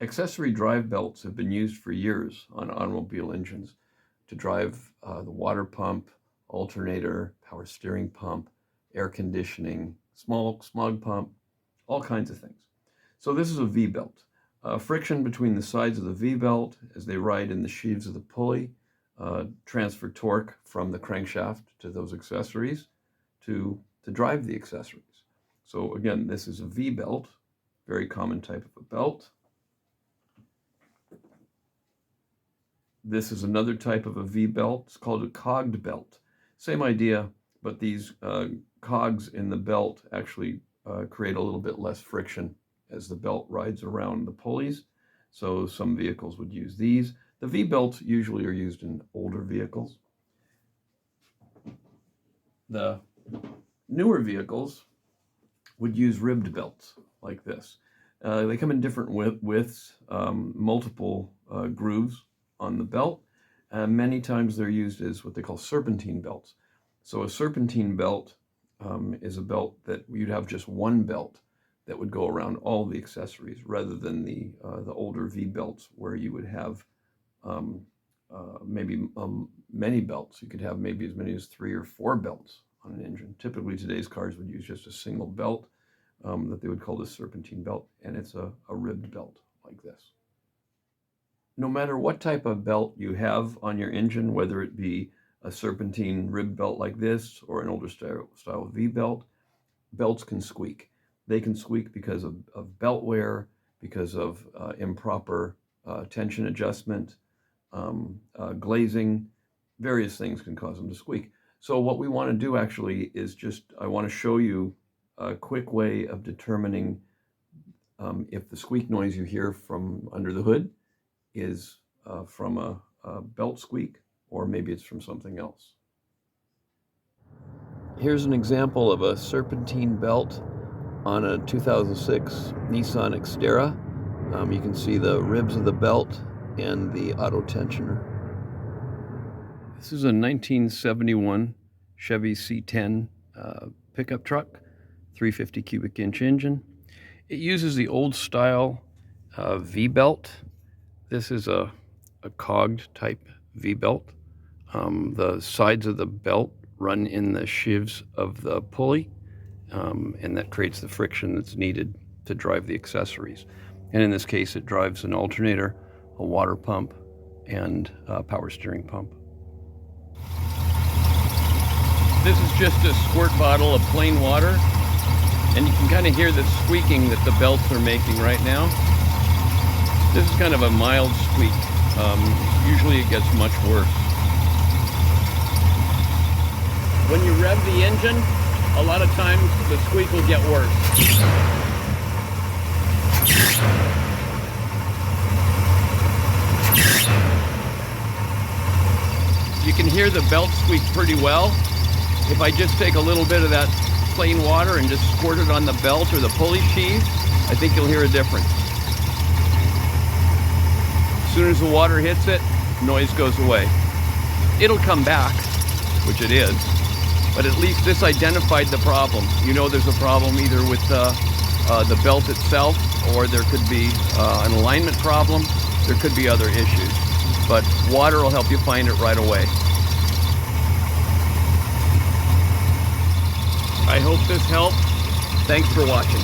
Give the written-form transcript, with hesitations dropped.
Accessory drive belts have been used for years on automobile engines to drive the water pump, alternator, power steering pump, air conditioning, smog pump, all kinds of things. So this is a V-belt. Friction between the sides of the V-belt as they ride in the sheaves of the pulley transfer torque from the crankshaft to those accessories to drive the accessories. So again, this is a V-belt, very common type of a belt. This is another type of a V-belt. It's called a cogged belt. Same idea, but these cogs in the belt actually create a little bit less friction as the belt rides around the pulleys. So some vehicles would use these. The V-belts usually are used in older vehicles. The newer vehicles would use ribbed belts like this. They come in different widths, multiple grooves on the belt. Many times they're used as what they call serpentine belts. So a serpentine belt is a belt that you'd have just one belt that would go around all the accessories, rather than the older V belts where you would have maybe many belts. You could have maybe as many as 3 or 4 belts on an engine. Typically today's cars would use just a single belt that they would call the serpentine belt, and it's a ribbed belt like this. No matter what type of belt you have on your engine, whether it be a serpentine rib belt like this or an older style V belt, belts can squeak. They can squeak because of belt wear, because of improper tension adjustment, glazing. Various things can cause them to squeak. So what we want to do actually is I want to show you a quick way of determining if the squeak noise you hear from under the hood is from a belt squeak, or maybe it's from something else. Here's an example of a serpentine belt on a 2006 Nissan Xterra. You can see the ribs of the belt and the auto tensioner. This is a 1971 Chevy C10 pickup truck, 350 cubic inch engine. It uses the old style V-belt. This is a cogged type V-belt. The sides of the belt run in the sheaves of the pulley, and that creates the friction that's needed to drive the accessories. And in this case, it drives an alternator, a water pump, and a power steering pump. This is just a squirt bottle of plain water, and you can kind of hear the squeaking that the belts are making right now. This is kind of a mild squeak. Usually it gets much worse. When you rev the engine, a lot of times the squeak will get worse. You can hear the belt squeak pretty well. If I just take a little bit of that plain water and just squirt it on the belt or the pulley sheave, I think you'll hear a difference. As soon as the water hits it, noise goes away. It'll come back, which it is, but at least this identified the problem. You know there's a problem either with the belt itself, or there could be an alignment problem. There could be other issues, but water will help you find it right away. I hope this helped. Thanks for watching.